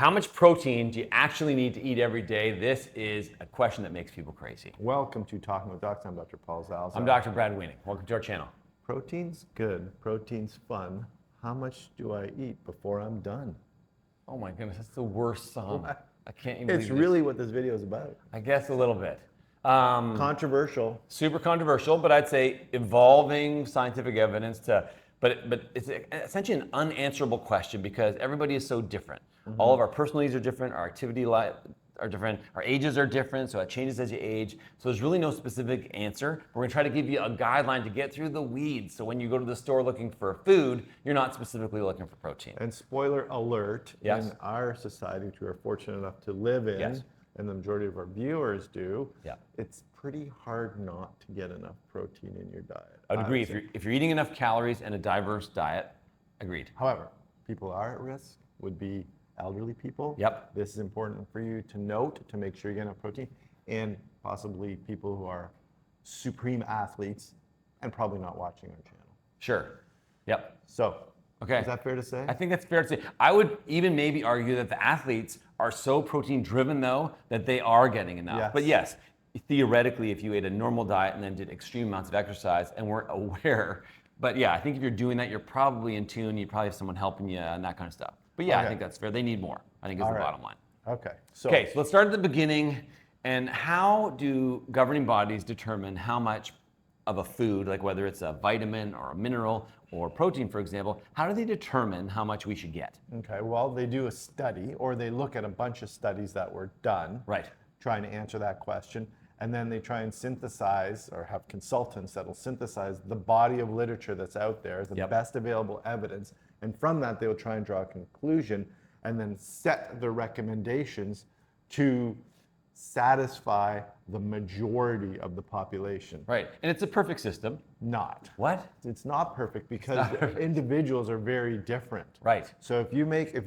How much protein do you actually need to eat every day? This is a question that makes people crazy. Welcome to Talking with Docs. I'm Dr. Paul Zalza. I'm Dr. Brad Wiening. Welcome to our channel. Protein's good. Protein's fun. How much do I eat before I'm done? Oh my goodness, that's the worst song. I can't even It's believe really what this video is about. I guess a little bit. Controversial. Super controversial, but I'd say evolving scientific evidence to, but it's essentially an unanswerable question because everybody is so different. All of our personal needs are different, our activity are different, our ages are different, so it changes as you age. So there's really no specific answer. We're gonna try to give you a guideline to get through the weeds. So when you go to the store looking for food, you're not specifically looking for protein. And spoiler alert, Yes. in our society, which we are fortunate enough to live in, Yes. and the majority of our viewers do, Yeah. it's pretty hard not to get enough protein in your diet. I'd agree. If you're eating enough calories and a diverse diet, agreed. However, people are at risk would be elderly people. Yep. This is important for you to note to make sure you get enough protein, and possibly people who are supreme athletes and probably not watching our channel. Sure. Yep. So, Okay. is that fair to say? I think that's fair to say. I would even maybe argue that the athletes are so protein driven though that they are getting enough. Yes. But yes, theoretically, if you ate a normal diet and then did extreme amounts of exercise and weren't aware, but yeah, I think if you're doing that, you're probably in tune. You probably have someone helping you and that kind of stuff. But yeah, I think that's fair. They need more, I think is the bottom line. Okay. Okay, so let's start at the beginning. And how do governing bodies determine how much of a food, like whether it's a vitamin or a mineral or protein, for example, how do they determine how much we should get? Okay, well, they do a study, or they look at a bunch of studies that were done, Right. trying to answer that question, and then they try and synthesize, or have consultants that'll synthesize the body of literature that's out there, the best available evidence, and from that they will try and draw a conclusion, and then set the recommendations to satisfy the majority of the population. Right, and it's a perfect system. Not. What? It's not perfect because individuals are very different. Right. So if you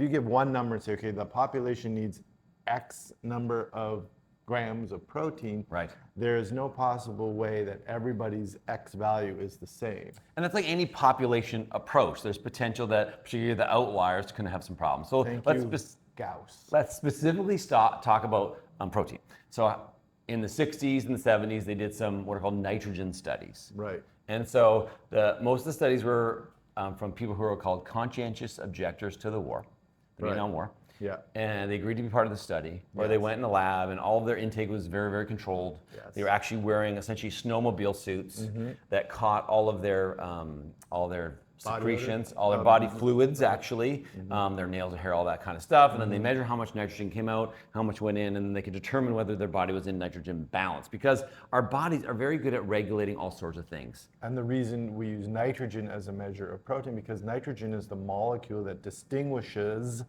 give one number and say, okay, the population needs X number of grams of protein, Right. there is no possible way that everybody's X value is the same. And that's like any population approach. There's potential that particularly the outliers can have some problems. So let's specifically talk about protein. So in the 60s and the 70s, they did some what are called nitrogen studies. Right. And so most of the studies were from people who were called conscientious objectors to the war, the Vietnam War. Yeah. And they agreed to be part of the study, where they went in the lab and all of their intake was very, very controlled. Yes. They were actually wearing essentially snowmobile suits that caught all of their secretions, all their body fluids actually, their nails, their hair, all that kind of stuff. And then they measure how much nitrogen came out, how much went in, and then they could determine whether their body was in nitrogen balance. Because our bodies are very good at regulating all sorts of things. And the reason we use nitrogen as a measure of protein, because nitrogen is the molecule that distinguishes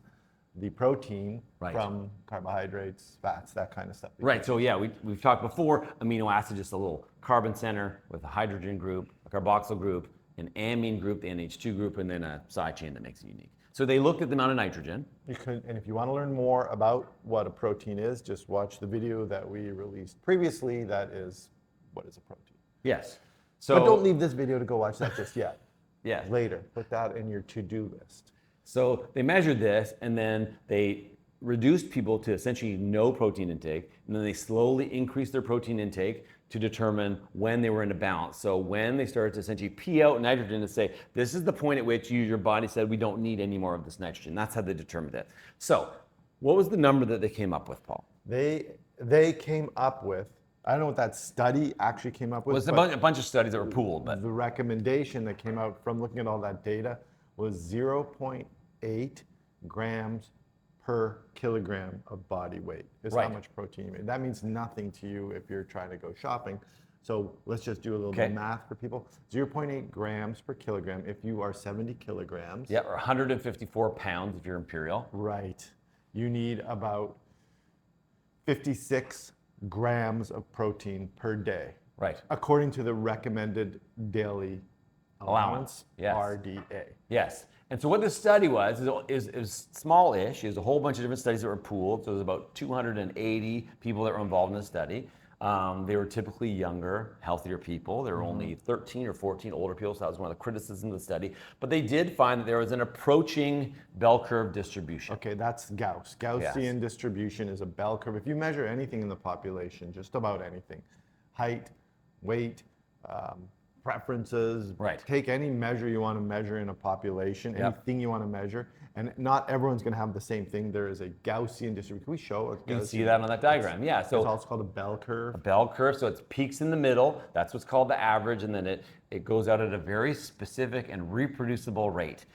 the protein from carbohydrates, fats, that kind of stuff. Right, so yeah, we've talked before, amino acid, just a little carbon center with a hydrogen group, a carboxyl group, an amine group, the NH2 group, and then a side chain that makes it unique. So they looked at the amount of nitrogen. And if you want to learn more about what a protein is, just watch the video that we released previously, that is, what is a protein? Yes. But don't leave this video to go watch that just yet. Yeah. Later, put that in your to-do list. So they measured this, and then they reduced people to essentially no protein intake, and then they slowly increased their protein intake to determine when they were in a balance. So when they started to essentially pee out nitrogen and say, this is the point at which your body said we don't need any more of this nitrogen. That's how they determined it. So what was the number that they came up with, Paul? They came up with, I don't know what that study actually came up with. Well, it's a bunch of studies that were pooled. But the recommendation that came out from looking at all that data was 0.8 grams per kilogram of body weight is how much protein you need. That means nothing to you if you're trying to go shopping. So let's just do a little bit of math for people. 0.8 grams per kilogram if you are 70 kilograms. Yeah, or 154 pounds if you're imperial. Right. You need about 56 grams of protein per day. Right. According to the recommended daily allowance, yes. RDA. Yes. And so what this study was is small-ish. It was a whole bunch of different studies that were pooled. So it was about 280 people that were involved in the study. They were typically younger, healthier people. There were only 13 or 14 older people, so that was one of the criticisms of the study. But they did find that there was an approaching bell curve distribution. Okay, that's Gauss. Gaussian distribution is a bell curve. If you measure anything in the population, just about anything, height, weight, preferences, take any measure you want to measure in a population, anything you want to measure, and not everyone's going to have the same thing. There is a Gaussian distribution. Can we show it? You can see that on that diagram, yeah. So it's also called a bell curve. A bell curve, so it peaks in the middle. That's what's called the average, and then it goes out at a very specific and reproducible rate.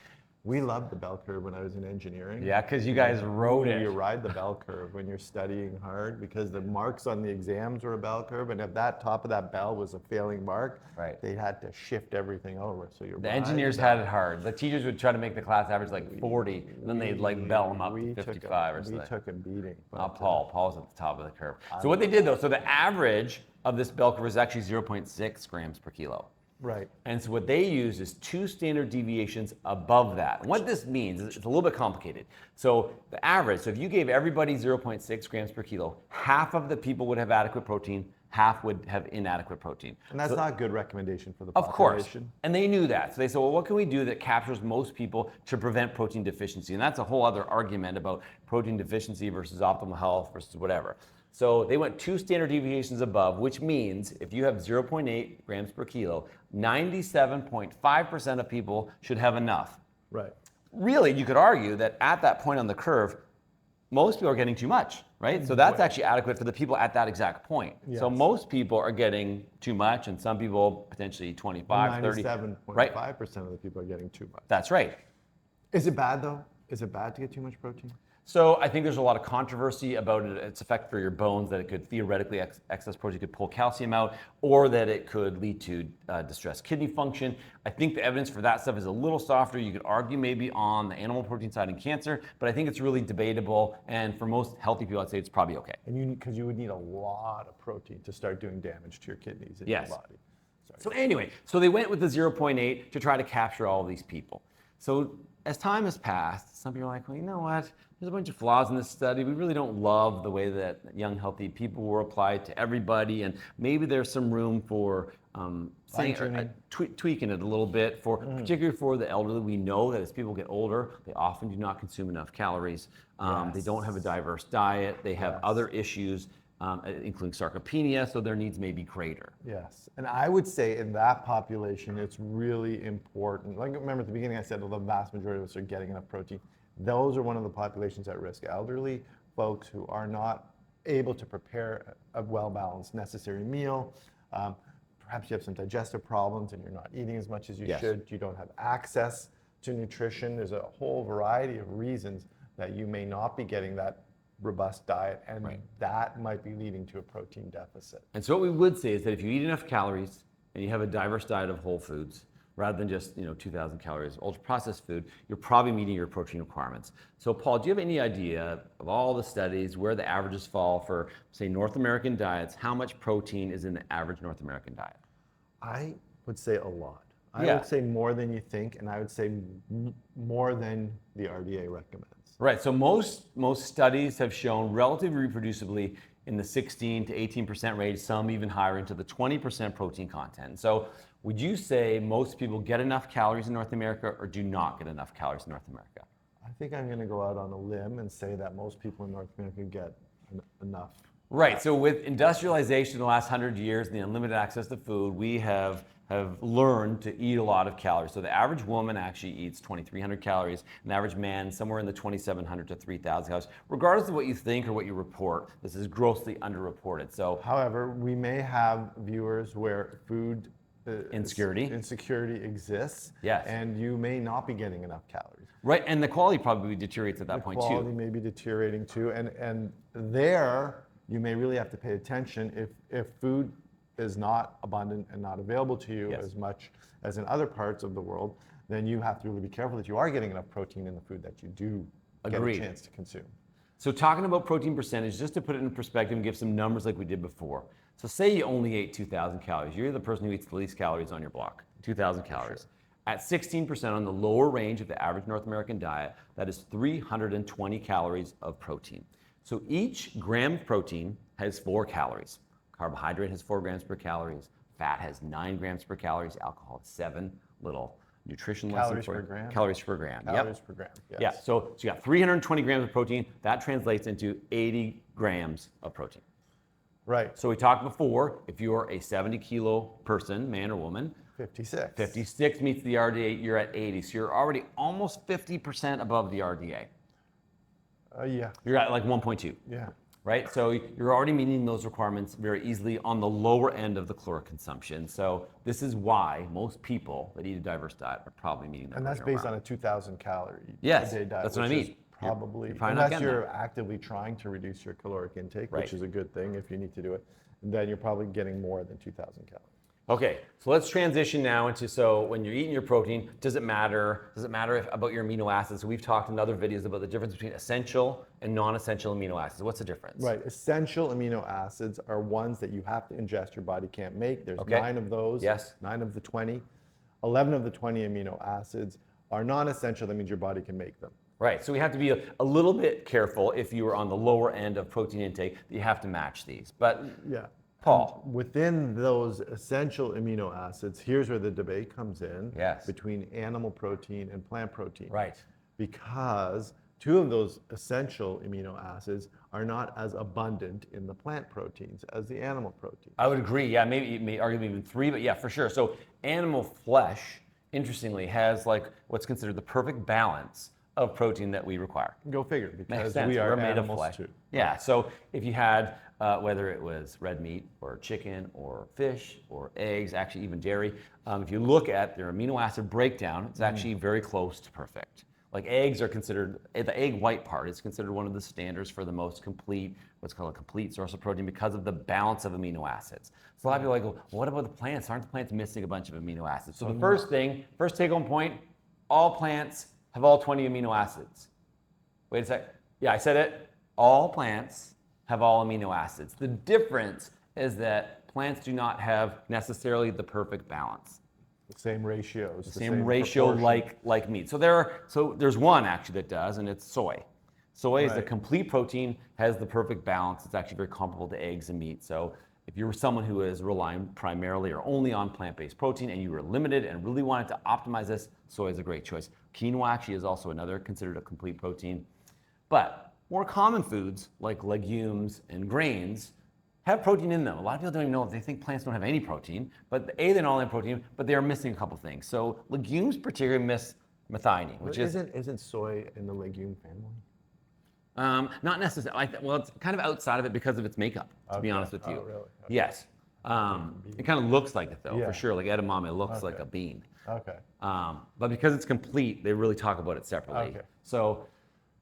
We loved the bell curve when I was in engineering. Yeah, because you guys wrote it. You ride the bell curve when you're studying hard because the marks on the exams were a bell curve, and if that top of that bell was a failing mark, they had to shift everything over. So the engineers had it hard. The teachers would try to make the class average like 40, and then they'd like bell them up to 55 or something. We took a beating. Not Paul. Paul's at the top of the curve. So what they did though, so the average of this bell curve is actually 0.6 grams per kilo. Right. And so what they use is 2 standard deviations above that. And what this means is it's a little bit complicated. So the average, so if you gave everybody 0.6 grams per kilo, half of the people would have adequate protein, half would have inadequate protein. And that's not a good recommendation for the population. Of course. And they knew that. So they said, well, what can we do that captures most people to prevent protein deficiency? And that's a whole other argument about protein deficiency versus optimal health versus whatever. So they went 2 standard deviations above, which means if you have 0.8 grams per kilo, 97.5% of people should have enough. Right. Really, you could argue that at that point on the curve, most people are getting too much, right? So that's actually adequate for the people at that exact point. Yes. So most people are getting too much, and some people potentially 25, 30. 97.5% of the people are getting too much. That's right. Is it bad though? Is it bad to get too much protein? So I think there's a lot of controversy about its effect for your bones, that it could theoretically, excess protein could pull calcium out, or that it could lead to distressed kidney function. I think the evidence for that stuff is a little softer. You could argue maybe on the animal protein side in cancer, but I think it's really debatable. And for most healthy people, I'd say it's probably okay. And because you would need a lot of protein to start doing damage to your kidneys in your body. So anyway, so they went with the 0.8 to try to capture all of these people. So as time has passed, some people are like, well, you know what? There's a bunch of flaws in this study. We really don't love the way that young, healthy people were applied to everybody, and maybe there's some room for tweaking it a little bit, particularly for the elderly. We know that as people get older, they often do not consume enough calories. They don't have a diverse diet. They have other issues, including sarcopenia, so their needs may be greater. Yes, and I would say in that population, it's really important. Like, remember at the beginning I said, well, the vast majority of us are getting enough protein. Those are one of the populations at risk. Elderly folks who are not able to prepare a well-balanced, necessary meal. Perhaps you have some digestive problems and you're not eating as much as you should. You don't have access to nutrition. There's a whole variety of reasons that you may not be getting that robust diet, and that might be leading to a protein deficit. And so what we would say is that if you eat enough calories and you have a diverse diet of whole foods, rather than just 2,000 calories of ultra-processed food, you're probably meeting your protein requirements. So Paul, do you have any idea of all the studies where the averages fall for, say, North American diets? How much protein is in the average North American diet? I would say a lot. I would say more than you think, and I would say more than the RDA recommends. Right, so most studies have shown relatively reproducibly in the 16 to 18% range, some even higher into the 20% protein content. So would you say most people get enough calories in North America or do not get enough calories in North America? I think I'm going to go out on a limb and say that most people in North America get enough. Right, so with industrialization in the last 100 years and the unlimited access to food, we have learned to eat a lot of calories. So the average woman actually eats 2,300 calories, and the average man somewhere in the 2,700 to 3,000 calories. Regardless of what you think or what you report, this is grossly underreported. So, however, we may have viewers where food insecurity exists, yes, and you may not be getting enough calories. Right, and the quality probably deteriorates at that point too. The quality may be deteriorating too, and there you may really have to pay attention if food is not abundant and not available to you as much as in other parts of the world, then you have to really be careful that you are getting enough protein in the food that you do get a chance to consume. So talking about protein percentage, just to put it in perspective and give some numbers like we did before. So say you only ate 2,000 calories. You're the person who eats the least calories on your block, 2,000 calories. Sure. At 16% on the lower range of the average North American diet, that is 320 calories of protein. So each gram of protein has 4 calories. Carbohydrate has 4 grams per calories. Fat has 9 grams per calories. Alcohol has 7. Little nutrition lesson Calories for per you. gram? Calories per gram. Calories per gram. Yes. Yeah. So you got 320 grams of protein. That translates into 80 grams of protein. Right. So we talked before, if you're a 70 kilo person, man or woman, 56. 56 meets the RDA, you're at 80. So you're already almost 50% above the RDA. Yeah. You're at like 1.2. Yeah. Right? So you're already meeting those requirements very easily on the lower end of the caloric consumption. So this is why most people that eat a diverse diet are probably meeting that. And that's based on a 2,000 calorie Yes, a day diet. that's what I which is mean. Probably, you're probably not unless getting you're that. actively trying to reduce your caloric intake, Right. which is a good thing if you need to do it, then you're probably getting more than 2,000 calories. Okay, so let's transition now into, so when you're eating your protein, does it matter? Does it matter about your amino acids? So we've talked in other videos about the difference between essential and non-essential amino acids. What's the difference? Right. Essential amino acids are ones that you have to ingest, your body can't make. There's Okay. 9 of those. Yes. 9 of the 20. 11 of the 20 amino acids are non-essential. That means your body can make them. Right, so we have to be a little bit careful if you are on the lower end of protein intake, that you have to match these. But Yeah. Paul. Within those essential amino acids, here's where the debate comes in. Yes. Between animal protein and plant protein. Right. Because 2 of those essential amino acids are not as abundant in the plant proteins as the animal protein. I would agree, yeah, maybe arguably even 3, but yeah, for sure. So animal flesh, interestingly, has like what's considered the perfect balance of protein that we require. Go figure, Makes because sense. we are We're made of animals flesh. too. Yeah, so if you had, whether it was red meat or chicken or fish or eggs, actually even dairy, if you look at their amino acid breakdown, it's actually very close to perfect. Like eggs are considered, the egg white part is considered one of the standards for the most complete, what's called a complete source of protein because of the balance of amino acids. So a lot of people are like, well, what about the plants? Aren't the plants missing a bunch of amino acids? So the first take home point, all plants have all 20 amino acids. Wait a sec. Yeah, I said it. All plants have all amino acids. The difference is that plants do not have necessarily the perfect balance. The same ratios. The Same ratio proportion. like meat. So there's one actually that does, and it's soy. Soy is the Right. complete protein, has the perfect balance. It's actually very comparable to eggs and meat. So if you're someone who is relying primarily or only on plant-based protein and you were limited and really wanted to optimize this, soy is a great choice. Quinoa actually is also another considered a complete protein. But more common foods like legumes and grains have protein in them. A lot of people don't even know if they think plants don't have any protein, but they don't have protein, but they are missing a couple things. So legumes particularly miss methionine, which is Isn't soy in the legume family? not necessarily. Well, it's kind of outside of it because of its makeup, to be Okay. honest with you. Oh, really? Okay. Yes. It kind of looks like it though, Yeah. for sure. Like edamame looks like Okay. a bean. Okay. But because it's complete, they really talk about it separately. Okay.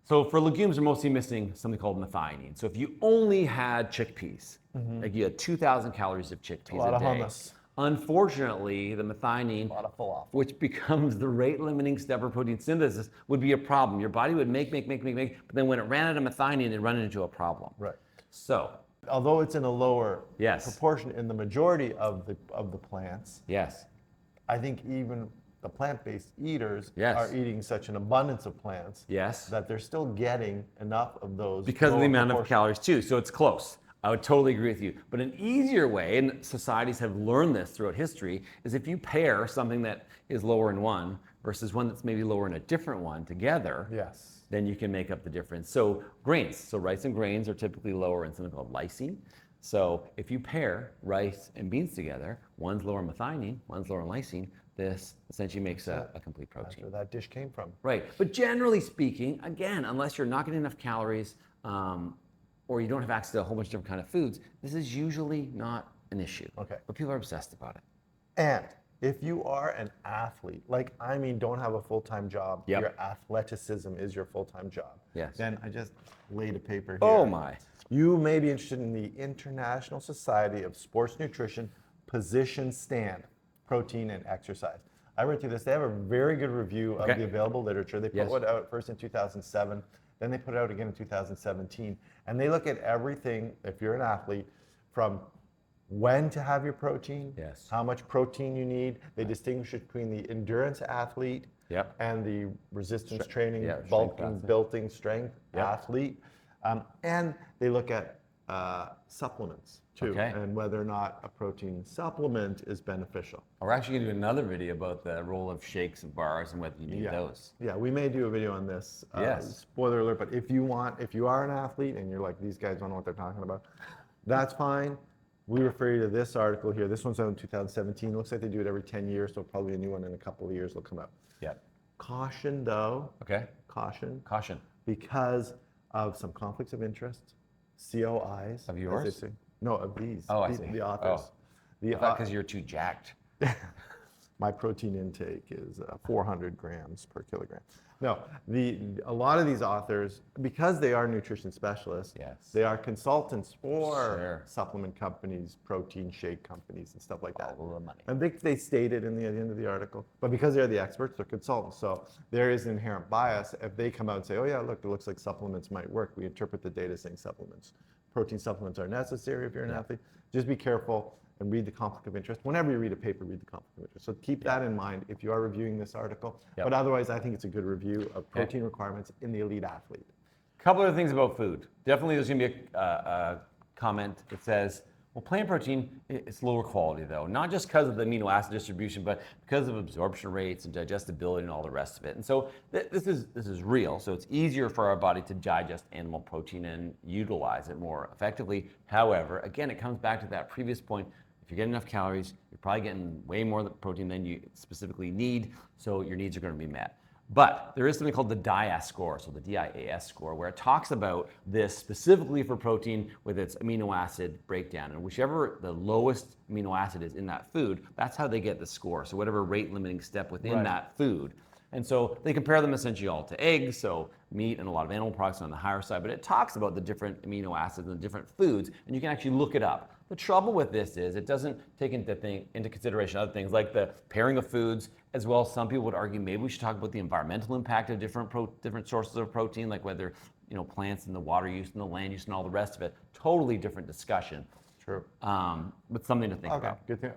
So for legumes, they're mostly missing something called methionine. So if you only had chickpeas, like you had 2,000 calories of chickpeas A lot a of day, hummus. unfortunately, the methionine, A lot of falafel. which becomes the rate-limiting step for protein synthesis, would be a problem. Your body would make, but then when it ran out of methionine, it'd run into a problem. Right. So, Although it's in a lower Yes. proportion in the majority of the plants, yes. I think even the plant-based eaters Yes. are eating such an abundance of plants Yes. that they're still getting enough of those Because of the lower amount of proportions. calories too. So it's close. I would totally agree with you. But an easier way, and societies have learned this throughout history, is if you pair something that is lower in one versus one that's maybe lower in a different one together, Yes. then you can make up the difference. So grains, so rice and grains are typically lower in something called lysine. So if you pair rice and beans together, one's lower in methionine, one's lower in lysine, this essentially makes a complete That's protein. where that dish came from. Right, but generally speaking, again, unless you're not getting enough calories or you don't have access to a whole bunch of different kind of foods, this is usually not an issue. Okay. But people are obsessed about it. And if you are an athlete, don't have a full-time job, Yep. your athleticism is your full-time job. Yes. Then I just laid a paper here. Oh my. You may be interested in the International Society of Sports Nutrition Position Stand, Protein and Exercise. I read through this. They have a very good review of Okay. the available literature. They put Yes. it out first in 2007, then they put it out again in 2017. And they look at everything, if you're an athlete, from when to have your protein, Yes. how much protein you need. They distinguish between the endurance athlete Yep. and the resistance training, yeah, strength bulking, athlete. building strength Yep. athlete. And they look at supplements too, Okay. and whether or not a protein supplement is beneficial. We're actually going to do another video about the role of shakes and bars and whether you need those. Yeah, we may do a video on this. Yes. Spoiler alert, but if you are an athlete and you're like, these guys don't know what they're talking about, that's fine. We refer you to this article here. This one's out in 2017. Looks like they do it every 10 years, so probably a new one in a couple of years will come out. Yeah. Caution though. Okay. Caution. Caution. Because of some conflicts of interest, COIs. Of yours? as they say. No, of these. Oh, I the, see. The authors. Oh. The I thought because you're too jacked. my protein intake is 400 grams per kilogram. No, a lot of these authors, because they are nutrition specialists, Yes. they are consultants for Sure. supplement companies, protein shake companies, and stuff like that. All the money. And they state it in the end of the article. But because they're the experts, they're consultants. So there is an inherent bias. If they come out and say, oh yeah, look, it looks like supplements might work, we interpret the data saying supplements. Protein supplements are necessary if you're an athlete. Just be careful and read the conflict of interest. Whenever you read a paper, read the conflict of interest. So keep that in mind if you are reviewing this article. Yep. But otherwise, I think it's a good review of protein requirements in the elite athlete. Couple of things about food. Definitely there's going to be a comment that says, well, plant protein, it's lower quality though. Not just because of the amino acid distribution, but because of absorption rates and digestibility and all the rest of it. And so this is real. So it's easier for our body to digest animal protein and utilize it more effectively. However, again, it comes back to that previous point. If you get enough calories, you're probably getting way more protein than you specifically need, so your needs are going to be met. But there is something called the DIAS score, so the DIAS score, where it talks about this specifically for protein with its amino acid breakdown. And whichever the lowest amino acid is in that food, that's how they get the score. So whatever rate limiting step within that food. And so they compare them essentially all to eggs, so meat and a lot of animal products on the higher side, but it talks about the different amino acids and the different foods, and you can actually look it up. The trouble with this is it doesn't take into consideration other things like the pairing of foods, as well as some people would argue maybe we should talk about the environmental impact of different sources of protein, like whether plants and the water use and the land use and all the rest of it. Totally different discussion. True. But something to think about. Good thing.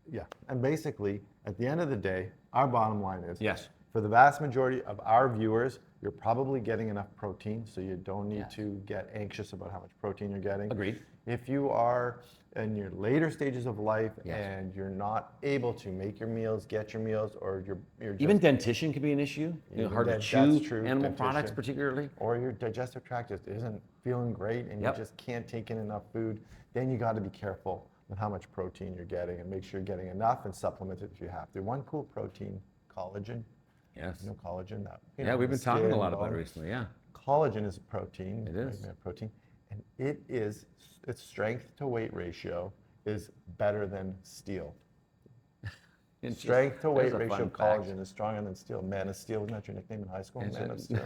Yeah, and basically, at the end of the day, our bottom line is Yes. For the vast majority of our viewers, you're probably getting enough protein, so you don't need to get anxious about how much protein you're getting. Agreed. If you are in your later stages of life and you're not able to make your meals, get your meals, or you're just, Even dentition can be an issue. Hard to chew that's true, animal dentition. products particularly. or your digestive tract just isn't feeling great and you just can't take in enough food, then you got to be careful with how much protein you're getting and make sure you're getting enough and supplement it if you have to. One cool protein, collagen. Yes. Collagen. We've been talking a lot about it bone. recently. Yeah. Collagen is a protein. It is. A protein, and its strength to weight ratio is better than steel. Strength to weight ratio of collagen is stronger than steel. Man of Steel, wasn't that your nickname in high school? Man of Steel.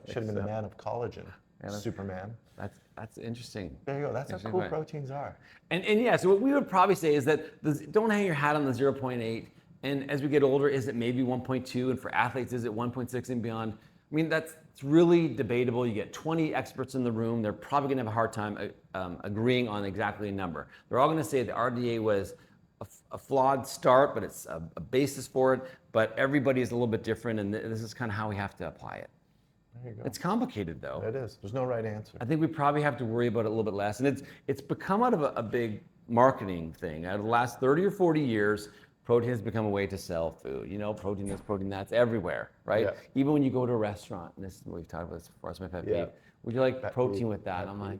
Should have been the man of collagen. Superman. That's interesting. There you go. That's how cool proteins are. And yeah, so what we would probably say is that don't hang your hat on the 0.8. And as we get older, is it maybe 1.2? And for athletes, is it 1.6 and beyond? I mean, it's really debatable. You get 20 experts in the room. They're probably going to have a hard time agreeing on exactly a number. They're all going to say the RDA was a flawed start, but it's a basis for it. But everybody is a little bit different, and this is kind of how we have to apply it. There you go. It's complicated, though. It is. There's no right answer. I think we probably have to worry about it a little bit less. And it's become out of a big marketing thing. Out of the last 30 or 40 years, protein has become a way to sell food. Protein this, protein that's everywhere, right? Yeah. Even when you go to a restaurant, and this is what we've talked about as far as my pet peeve. Would you like protein with that? I'm like,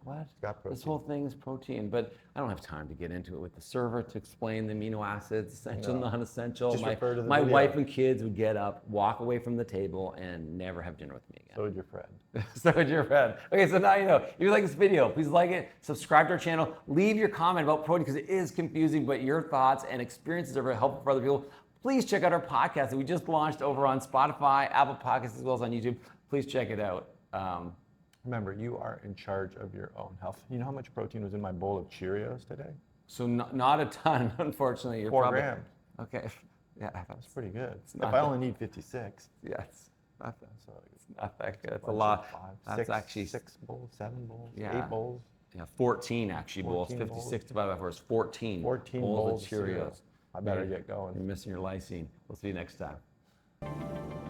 what? This whole thing is protein, but I don't have time to get into it with the server to explain the amino acids, essential, non-essential. Just refer to the my video. wife and kids would get up, walk away from the table, and never have dinner with me again. So would your friend. So would your friend. Okay, so now you know. If you like this video, please like it, subscribe to our channel, leave your comment about protein because it is confusing, but your thoughts and experiences are very helpful for other people. Please check out our podcast that we just launched over on Spotify, Apple Podcasts, as well as on YouTube. Please check it out. Remember, you are in charge of your own health. You know how much protein was in my bowl of Cheerios today? So not a ton, unfortunately. You're 4 grams. Okay. Yeah, That's pretty good. If not I only need 56. Yes. Not that, So it's not that good. It's a bunch of lot. 5, That's 6, actually 6 bowls, 7 bowls, Yeah. 8 bowls. Yeah, 14 actually bowls. 14 bowls. 56 divided by 4 is 14. 14 bowls bowls of Cheerios. I better get going. You're missing your lysine. We'll see you next time.